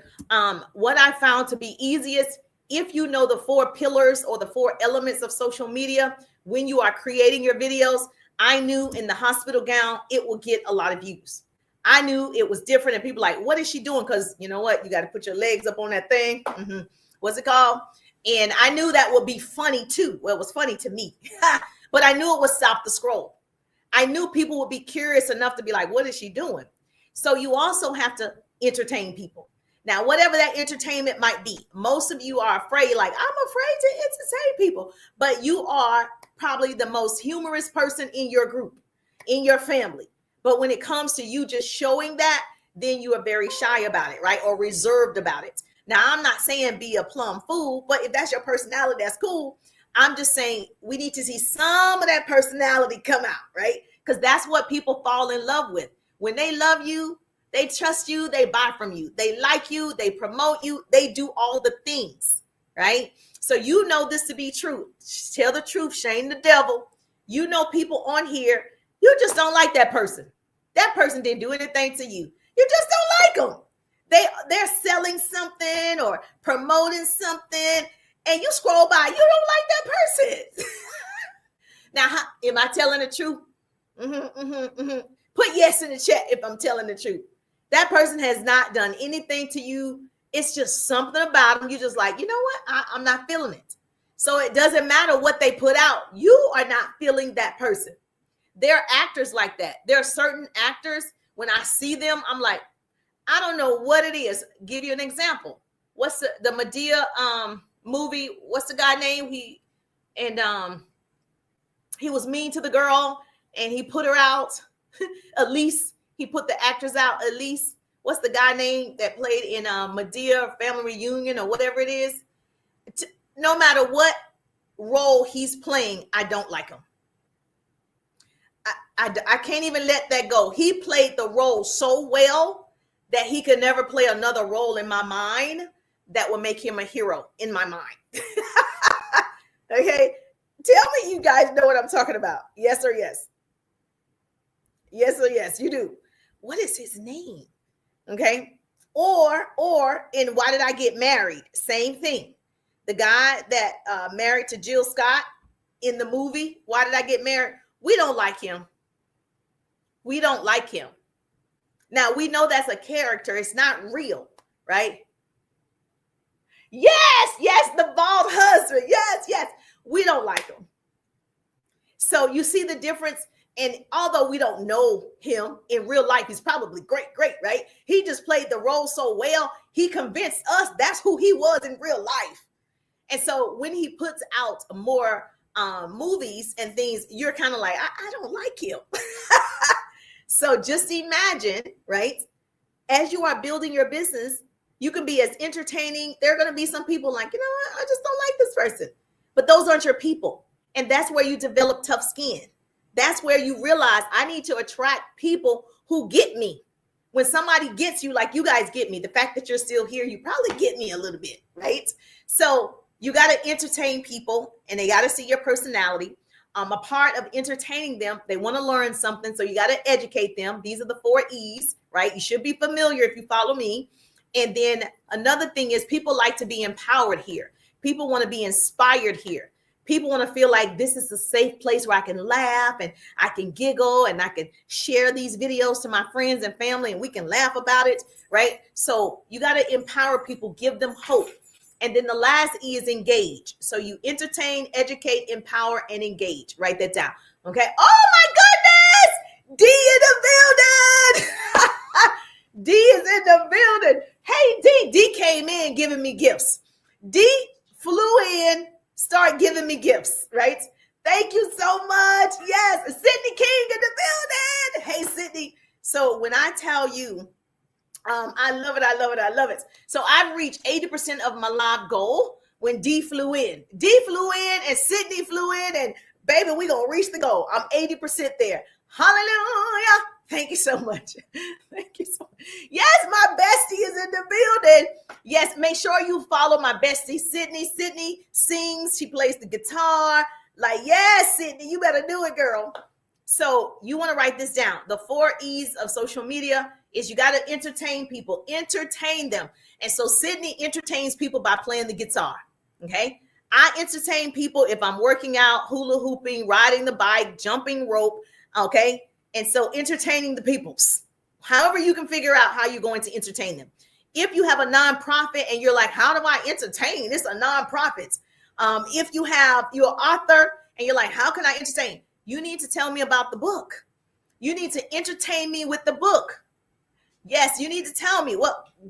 What I found to be easiest, if you know the 4 pillars or the 4 elements of social media, when you are creating your videos, I knew in the hospital gown, it will get a lot of views. I knew it was different. And people like, what is she doing? Because you know what? You got to put your legs up on that thing. What's it called? And I knew that would be funny too. Well, it was funny to me, but I knew it would stop the scroll. I knew people would be curious enough to be like, what is she doing? So you also have to entertain people. Now, whatever that entertainment might be, most of you are afraid, like, I'm afraid to entertain people, but you are probably the most humorous person in your group, in your family. But when it comes to you just showing that, then you are very shy about it, right? Or reserved about it. Now, I'm not saying be a plum fool, but if that's your personality, that's cool. I'm just saying we need to see some of that personality come out, right? Because that's what people fall in love with. When they love you, they trust you, they buy from you. They like you, they promote you, they do all the things, right? So you know this to be true. Tell the truth, shame the devil. You know people on here, you just don't like that person. That person didn't do anything to you. You just don't like them. They're selling something or promoting something, and you scroll by, you don't like that person. Now, am I telling the truth? Put yes in the chat if I'm telling the truth. That person has not done anything to you. It's just something about them. You're just like, you know what? I'm not feeling it. So it doesn't matter what they put out. You are not feeling that person. There are actors like that. There are certain actors, when I see them, I'm like, I don't know what it is. Give you an example. What's the Madea movie? What's the guy name? He was mean to the girl and he put her out. Elise. He put the actress out. Elise. What's the guy name that played in Madea Family Reunion or whatever it is? No matter what role he's playing, I don't like him. I can't even let that go. He played the role so well that he could never play another role in my mind that would make him a hero in my mind. Okay. Tell me you guys know what I'm talking about. Yes or yes? Yes or yes, you do. What is his name? Okay. Or in Why Did I Get Married? Same thing. The guy that married to Jill Scott in the movie, Why Did I Get Married? We don't like him. We don't like him. Now, we know that's a character. It's not real, right? Yes, the bald husband. Yes. We don't like him. So you see the difference? And although we don't know him in real life, he's probably great, right? He just played the role so well, he convinced us that's who he was in real life. And so when he puts out more movies and things, you're kind of like, I don't like him. So just imagine, right? As you are building your business, you can be as entertaining. There are going to be some people like, you know what? I just don't like this person. But those aren't your people. And that's where you develop tough skin. That's where you realize I need to attract people who get me. When somebody gets you, like you guys get me, the fact that you're still here, you probably get me a little bit, right? So you got to entertain people and they got to see your personality. A part of entertaining them, they want to learn something. So you got to educate them. These are the 4 E's, right? You should be familiar if you follow me. And then another thing is people like to be empowered here. People want to be inspired here. People want to feel like this is a safe place where I can laugh and I can giggle and I can share these videos to my friends and family and we can laugh about it, right? So you got to empower people, give them hope. And then the last E is engage. So you entertain, educate, empower, and engage. Write that down. Okay. Oh my goodness. D in the building. D is in the building. Hey, D. D came in giving me gifts. D flew in, start giving me gifts, right? Thank you so much. Yes. Sydney King in the building. Hey, Sydney. So when I tell you, I love it. So I've reached 80% of my live goal when D flew in. D flew in and Sydney flew in and baby, we're going to reach the goal. I'm 80% there. Hallelujah. Thank you so much. Thank you so much. Yes, my bestie is in the building. Yes, make sure you follow my bestie, Sydney. Sydney sings. She plays the guitar. Like, yes, Sydney, you better do it, girl. So you want to write this down. The 4 E's of social media is you got to entertain people, entertain them. And so Sydney entertains people by playing the guitar. Okay. I entertain people if I'm working out, hula hooping, riding the bike, jumping rope. Okay. And so entertaining the peoples, however you can figure out how you're going to entertain them. If you have a nonprofit and you're like, how do I entertain? It's a nonprofit. If you're an author and you're like, how can I entertain? You need to tell me about the book. You need to entertain me with the book. Yes, you need to tell me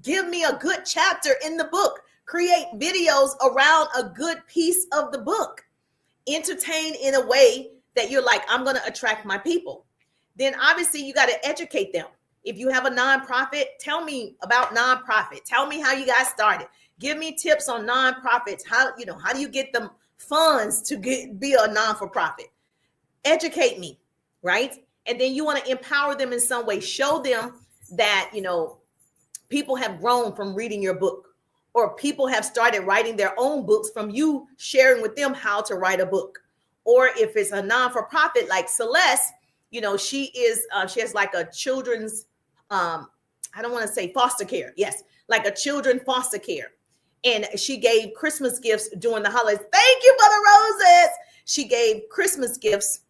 give me a good chapter in the book. Create videos around a good piece of the book. Entertain in a way that you're like, I'm going to attract my people. Then obviously you got to educate them. If you have a nonprofit, tell me about nonprofit. Tell me how you guys started. Give me tips on nonprofits. How do you get them funds to be a non-for-profit? Educate me, right? And then you want to empower them in some way. Show them that, people have grown from reading your book, or people have started writing their own books from you sharing with them how to write a book. Or if it's a non-for-profit like Celeste, she has like a children's, I don't want to say foster care. Yes, like a children foster care. And she gave Christmas gifts during the holidays. Thank you for the roses. She gave Christmas gifts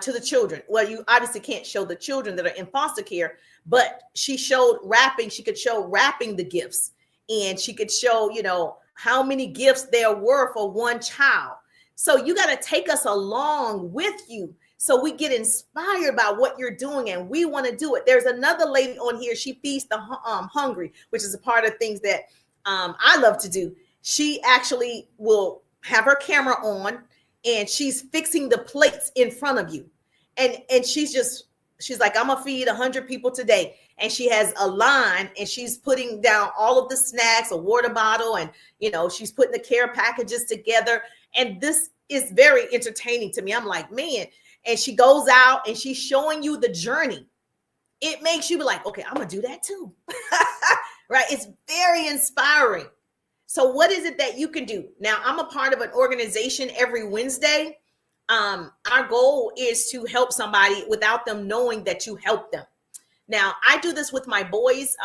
to the children. Well, you obviously can't show the children that are in foster care, but she showed wrapping. She could show wrapping the gifts, and she could show, how many gifts there were for one child. So you got to take us along with you so we get inspired by what you're doing and we want to do it. There's another lady on here. She feeds the hungry, which is a part of things that I love to do. She actually will have her camera on and she's fixing the plates in front of you. And she's like, I'm going to feed 100 people today. And she has a line and she's putting down all of the snacks, a water bottle, and, she's putting the care packages together. And this is very entertaining to me. I'm like, man. and she goes out and she's showing you the journey, it makes you be like, okay, I'm gonna do that too. Right? It's very inspiring. So what is it that you can do? Now, I'm a part of an organization every Wednesday. Our goal is to help somebody without them knowing that you help them. Now, I do this with my boys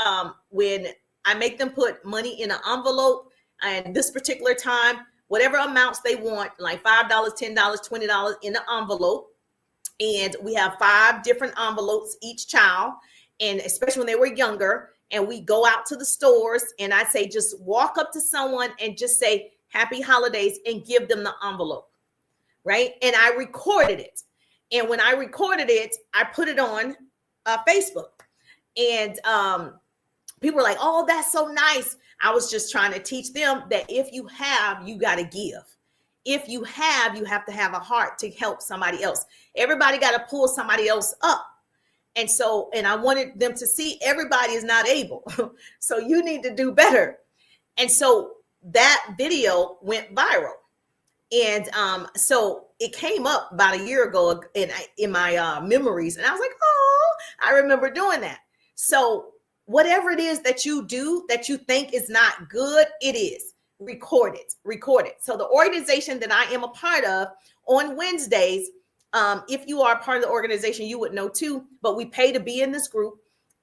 when I make them put money in an envelope, and this particular time, whatever amounts they want, like $5, $10, $20 in the envelope. And we have 5 different envelopes each child, and especially when they were younger. And we go out to the stores, and I say, just walk up to someone and just say, happy holidays, and give them the envelope, right? And I recorded it. And when I recorded it, I put it on Facebook. And people were like, oh, that's so nice. I was just trying to teach them that if you have, you got to give. If you have to have a heart to help somebody else. Everybody got to pull somebody else up. And so, and I wanted them to see everybody is not able. So you need to do better. And so that video went viral. And so it came up about a year ago in my memories. And I was like, oh, I remember doing that. So whatever it is that you do that you think is not good, it is. Record it. So the organization that I am a part of on Wednesdays, if you are a part of the organization, you would know too, but we pay to be in this group.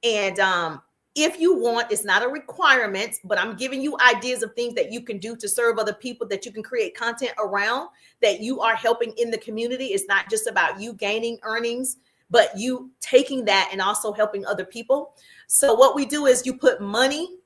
And if you want, it's not a requirement, but I'm giving you ideas of things that you can do to serve other people, that you can create content around, that you are helping in the community. It's not just about you gaining earnings, but you taking that and also helping other people. So what we do is you put money,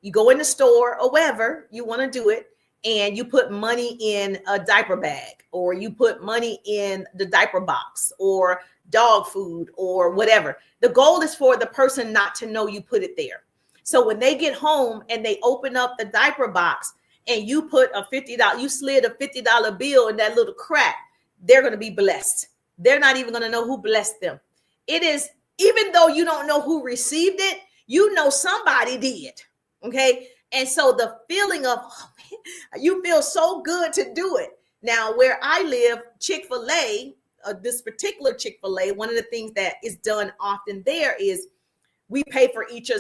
you go in the store or wherever you want to do it, and you put money in a diaper bag, or you put money in the diaper box, or dog food, or whatever. The goal is for the person not to know you put it there. So when they get home and they open up the diaper box and you put you slid a $50 bill in that little crack, they're going to be blessed. They're not even going to know who blessed them. It is, even though you don't know who received it, you know somebody did. Okay. And so the feeling of, oh man, you feel so good to do it. Now, where I live, Chick-fil-A, this particular Chick-fil-A, one of the things that is done often there is we pay for each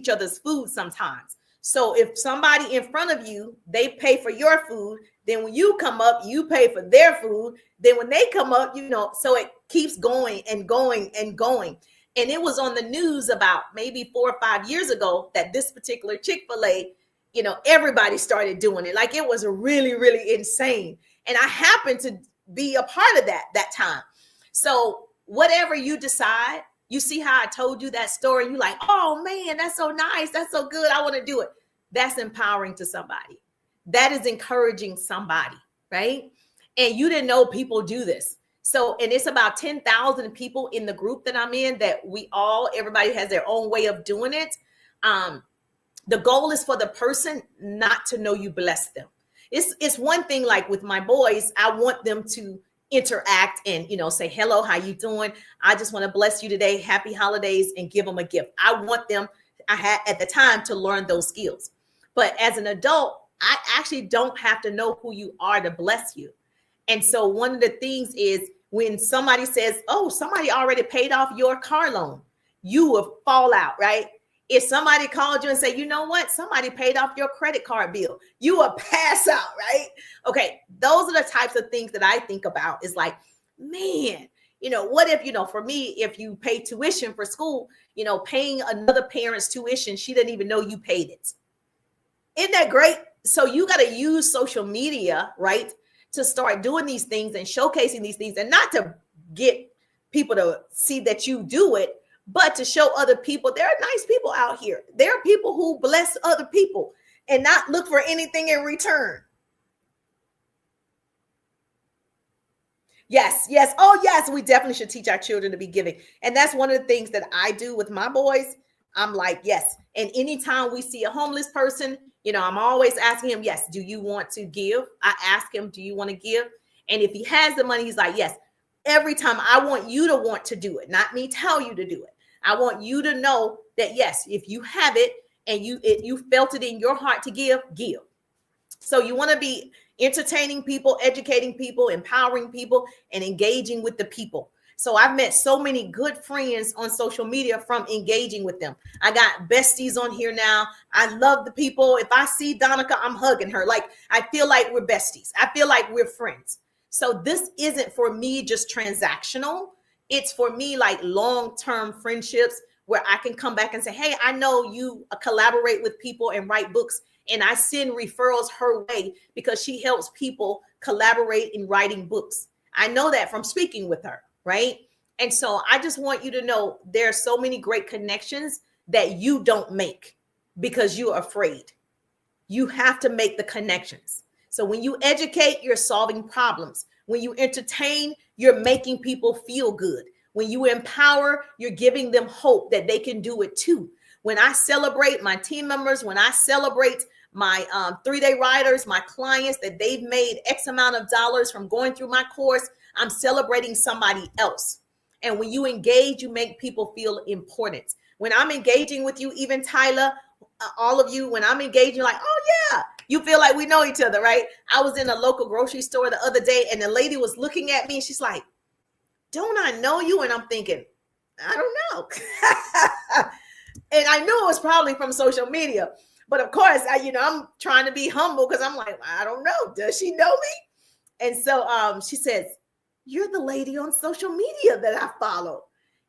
other's food sometimes. So if somebody in front of you, they pay for your food, then when you come up, you pay for their food. Then when they come up, so it keeps going and going and going. And it was on the news about maybe 4 or 5 years ago that this particular Chick-fil-A, everybody started doing it. Like, it was really, really insane. And I happened to be a part of that time. So whatever you decide, you see how I told you that story, and you're like, oh man, that's so nice. That's so good. I want to do it. That's empowering to somebody. That is encouraging somebody, right? And you didn't know people do this. So, and it's about 10,000 people in the group that I'm in that everybody has their own way of doing it. The goal is for the person not to know you blessed them. It's one thing, like with my boys, I want them to interact and, say, hello, how you doing? I just want to bless you today. Happy holidays, and give them a gift. I want them, I had at the time, to learn those skills. But as an adult, I actually don't have to know who you are to bless you. And so one of the things is when somebody says, oh, somebody already paid off your car loan, you will fall out, right? If somebody called you and say, you know what, somebody paid off your credit card bill, you will pass out, right? Okay, those are the types of things that I think about. Is like, man, what if, for me, if you pay tuition for school, paying another parent's tuition, she didn't even know you paid it. Isn't that great? So you got to use social media, right, to start doing these things and showcasing these things, and not to get people to see that you do it, but to show other people there are nice people out here. There are people who bless other people and not look for anything in return. Yes. Oh, yes. We definitely should teach our children to be giving. And that's one of the things that I do with my boys. I'm like, yes. And anytime we see a homeless person, I'm always asking him, yes, do you want to give? I ask him, do you want to give? And if he has the money, he's like, yes. Every time, I want you to want to do it, not me tell you to do it. I want you to know that, yes, if you have it and you felt it in your heart to give. So you want to be entertaining people, educating people, empowering people, and engaging with the people. So I've met so many good friends on social media from engaging with them. I got besties on here now. I love the people. If I see Donica, I'm hugging her. Like, I feel like we're besties. I feel like we're friends. So this isn't for me just transactional. It's for me like long-term friendships where I can come back and say, hey, I know you collaborate with people and write books, and I send referrals her way because she helps people collaborate in writing books. I know that from speaking with her. Right. And so I just want you to know there are so many great connections that you don't make because you're afraid. You have to make the connections. So when you educate, you're solving problems. When you entertain, you're making people feel good. When you empower, you're giving them hope that they can do it too. When I celebrate my team members, when I celebrate my 3-day riders, my clients, that they've made X amount of dollars from going through my course, I'm celebrating somebody else. And when you engage, you make people feel important. When I'm engaging with you, even Tyler, all of you, when I'm engaging, you're like, oh yeah, you feel like we know each other, right? I was in a local grocery store the other day and the lady was looking at me and she's like, don't I know you? And I'm thinking, I don't know. And I knew it was probably from social media. But of course, I'm trying to be humble because I'm like, I don't know. Does she know me? And so she says, you're the lady on social media that I follow.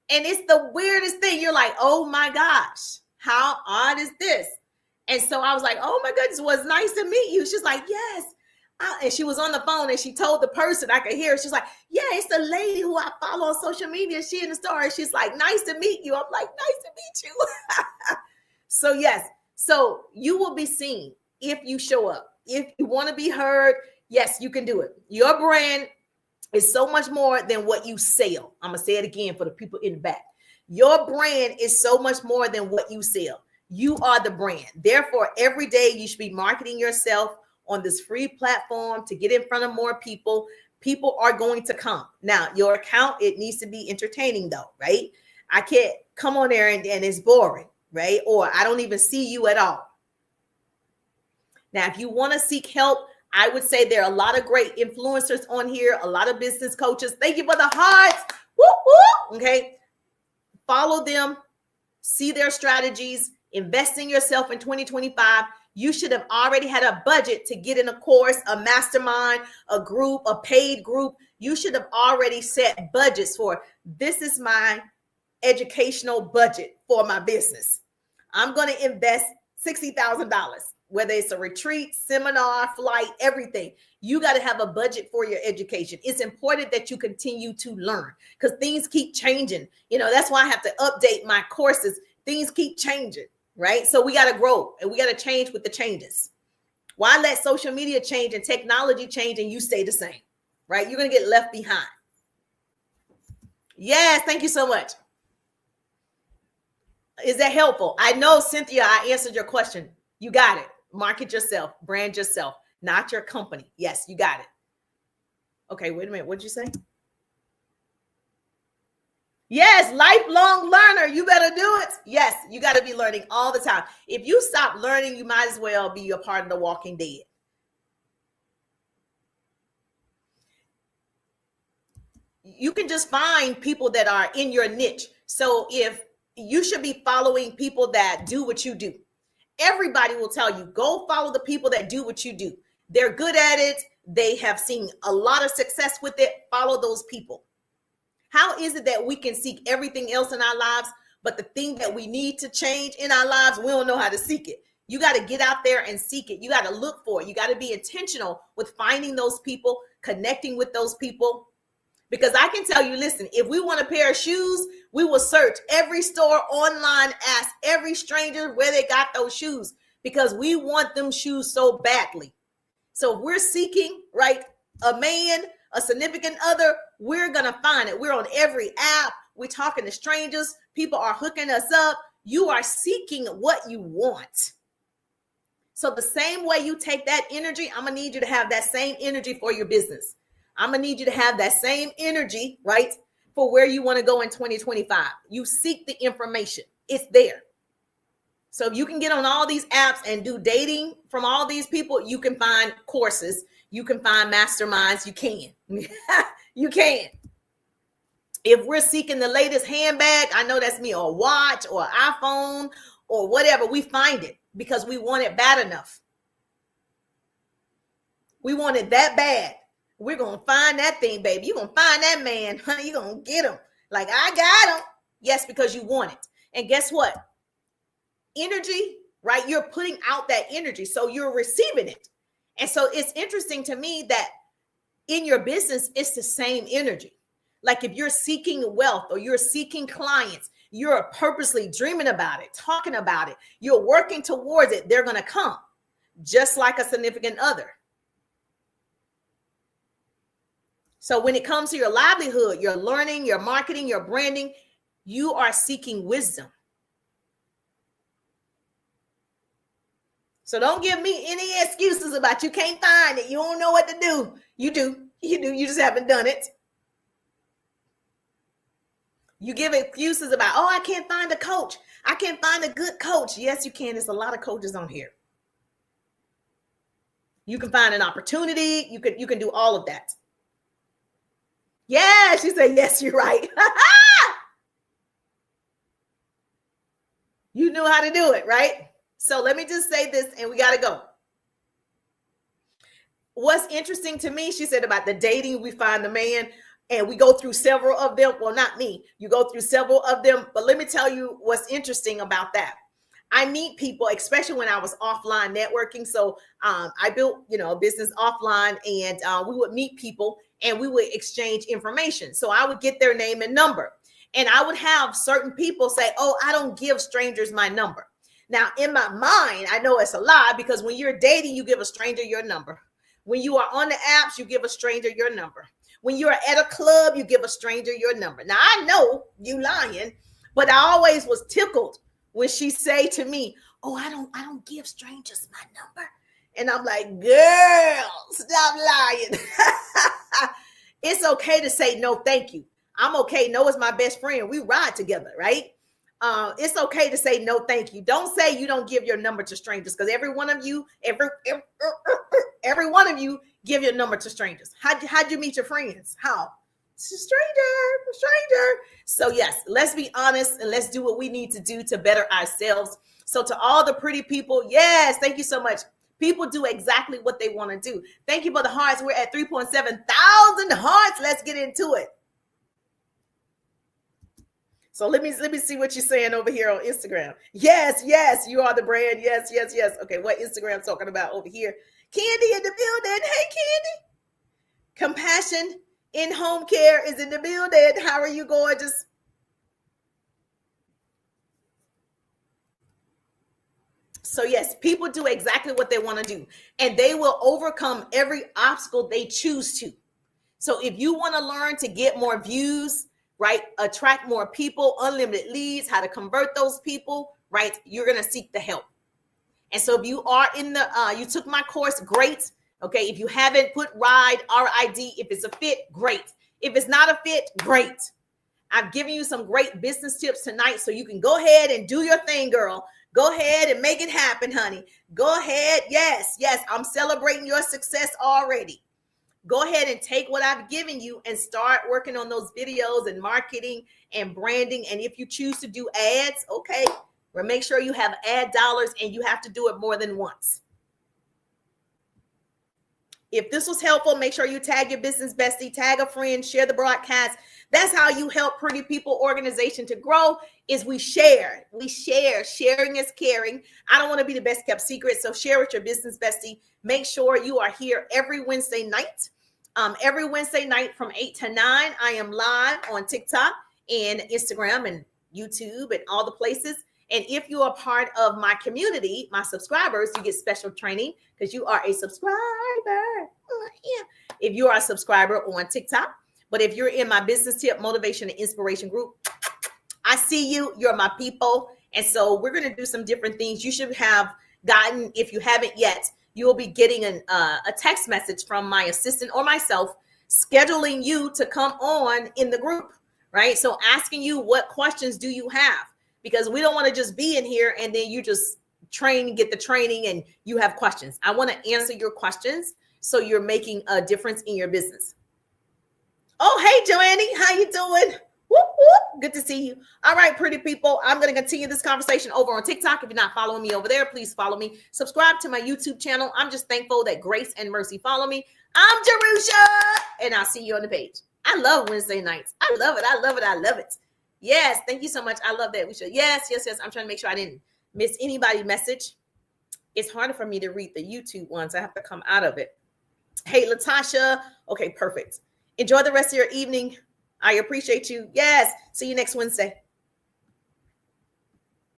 And it's the weirdest thing. You're like, oh my gosh, how odd is this? And so I was like, oh my goodness, it was nice to meet you. She's like, yes. And she was on the phone and she told the person, I could hear, she's like, yeah, it's the lady who I follow on social media. She in the store. And she's like, nice to meet you. I'm like, nice to meet you. So yes. So you will be seen if you show up. If you want to be heard, yes, you can do it. Your brand is so much more than what you sell. I'm going to say it again for the people in the back. Your brand is so much more than what you sell. You are the brand. Therefore, every day you should be marketing yourself on this free platform to get in front of more people. People are going to come. Now, your account, it needs to be entertaining though, right? I can't come on there and it's boring, right? Or I don't even see you at all. Now, if you want to seek help, I would say there are a lot of great influencers on here, a lot of business coaches. Thank you for the hearts. Woo, woo. Okay. Follow them, see their strategies, invest in yourself in 2025. You should have already had a budget to get in a course, a mastermind, a group, a paid group. You should have already set budgets for this is my educational budget for my business. I'm going to invest $60,000. Whether it's a retreat, seminar, flight, everything, you got to have a budget for your education. It's important that you continue to learn because things keep changing. That's why I have to update my courses. Things keep changing, right? So we got to grow and we got to change with the changes. Why let social media change and technology change and you stay the same, right? You're going to get left behind. Yes, thank you so much. Is that helpful? I know, Cynthia, I answered your question. You got it. Market yourself, brand yourself, not your company. Yes, you got it. Okay, wait a minute. What'd you say? Yes, lifelong learner. You better do it. Yes, you got to be learning all the time. If you stop learning, you might as well be a part of the Walking Dead. You can just find people that are in your niche. So if you should be following people that do what you do. Everybody will tell you, go follow the people that do what you do. They're good at it. They have seen a lot of success with it. Follow those people. How is it that we can seek everything else in our lives, but the thing that we need to change in our lives, we don't know how to seek it? You got to get out there and seek it. You got to look for it. You got to be intentional with finding those people, connecting with those people. Because I can tell you, listen, if we want a pair of shoes, we will search every store online, ask every stranger where they got those shoes because we want them shoes so badly. So if we're seeking, right, a man, a significant other, we're going to find it. We're on every app. We're talking to strangers. People are hooking us up. You are seeking what you want. So the same way you take that energy, I'm going to need you to have that same energy for your business. I'm going to need you to have that same energy, right, for where you want to go in 2025. You seek the information. It's there. So if you can get on all these apps and do dating from all these people, you can find courses. You can find masterminds. You can. You can. If we're seeking the latest handbag, I know that's me, or a watch or an iPhone or whatever, we find it because we want it bad enough. We want it that bad. We're going to find that thing, baby. You're going to find that man, honey. You're going to get him. Like, I got him. Yes, because you want it. And guess what? Energy, right? You're putting out that energy, so you're receiving it. And so it's interesting to me that in your business, it's the same energy. Like if you're seeking wealth or you're seeking clients, you're purposely dreaming about it, talking about it, you're working towards it, they're going to come, just like a significant other. So when it comes to your livelihood, your learning, your marketing, your branding, you are seeking wisdom. So don't give me any excuses about you can't find it. You don't know what to do. You do. You just haven't done it. You give excuses about, oh, I can't find a coach. I can't find a good coach. Yes, you can. There's a lot of coaches on here. You can find an opportunity. You can do all of that. Yeah, she said, yes, you're right. You knew how to do it, right? So let me just say this and we got to go. What's interesting to me, she said about the dating, we find the man and we go through several of them. Well, not me. You go through several of them. But let me tell you what's interesting about that. I meet people, especially when I was offline networking. So I built, a business offline and we would meet people and we would exchange information. So I would get their name and number. And I would have certain people say, oh, I don't give strangers my number. Now, in my mind, I know it's a lie because when you're dating, you give a stranger your number. When you are on the apps, you give a stranger your number. When you're at a club, you give a stranger your number. Now, I know you lying, but I always was tickled when she say to me, oh, I don't give strangers my number. And I'm like, girl, stop lying. It's okay to say no, thank you. I'm okay. No is my best friend. We ride together, right? It's okay to say no, thank you. Don't say you don't give your number to strangers because every one of you give your number to strangers. How'd you meet your friends? How? It's a stranger. So yes, let's be honest and let's do what we need to do to better ourselves. So to all the pretty people, yes, thank you so much. People do exactly what they want to do. Thank you for the hearts. We're at 3,700 hearts. Let's get into it. So let me see what you're saying over here on Instagram. Yes, you are the brand. Yes. Okay, what Instagram talking about over here? Candy in the building. Hey, Candy. Compassion in home care is in the building. How are you, gorgeous? So yes, people do exactly what they want to do, and they will overcome every obstacle they choose to. So if you want to learn to get more views, right, attract more people, unlimited leads, how to convert those people, right, you're going to seek the help. And so if you are in the, you took my course, great. Okay. If you haven't, put RIDE, RID. If it's a fit, great. If it's not a fit, great. I've given you some great business tips tonight, so you can go ahead and do your thing, girl. Go ahead and make it happen, honey. Go ahead. Yes. I'm celebrating your success already. Go ahead and take what I've given you and start working on those videos and marketing and branding. And if you choose to do ads, okay, well, make sure you have ad dollars and you have to do it more than once. If this was helpful, make sure you tag your business bestie, tag a friend, share the broadcast. That's how you help Pretty People Organization to grow, is we share. Sharing is caring. I don't want to be the best kept secret. So share with your business bestie. Make sure you are here every Wednesday night. Every Wednesday night from 8 to 9, I am live on TikTok and Instagram and YouTube and all the places. And if you are part of my community, my subscribers, you get special training because you are a subscriber. If you are a subscriber on TikTok, but if you're in my business tip, motivation, and inspiration group, I see you. You're my people. And so we're going to do some different things. You should have gotten, if you haven't yet, you will be getting a text message from my assistant or myself scheduling you to come on in the group, right? So asking you, what questions do you have? Because we don't want to just be in here and then you just get the training and you have questions. I want to answer your questions, so you're making a difference in your business. Oh, hey, Joannie, how you doing? Whoop, whoop. Good to see you. All right, pretty people. I'm going to continue this conversation over on TikTok. If you're not following me over there, please follow me. Subscribe to my YouTube channel. I'm just thankful that Grace and Mercy follow me. I'm Jerusha, and I'll see you on the page. I love Wednesday nights. I love it. I love it. I love it. Yes, thank you so much. I love that. We should. Yes. I'm trying to make sure I didn't miss anybody's message. It's harder for me to read the YouTube ones. I have to come out of it. Hey, Latasha. Okay, perfect. Enjoy the rest of your evening. I appreciate you. Yes. See you next Wednesday.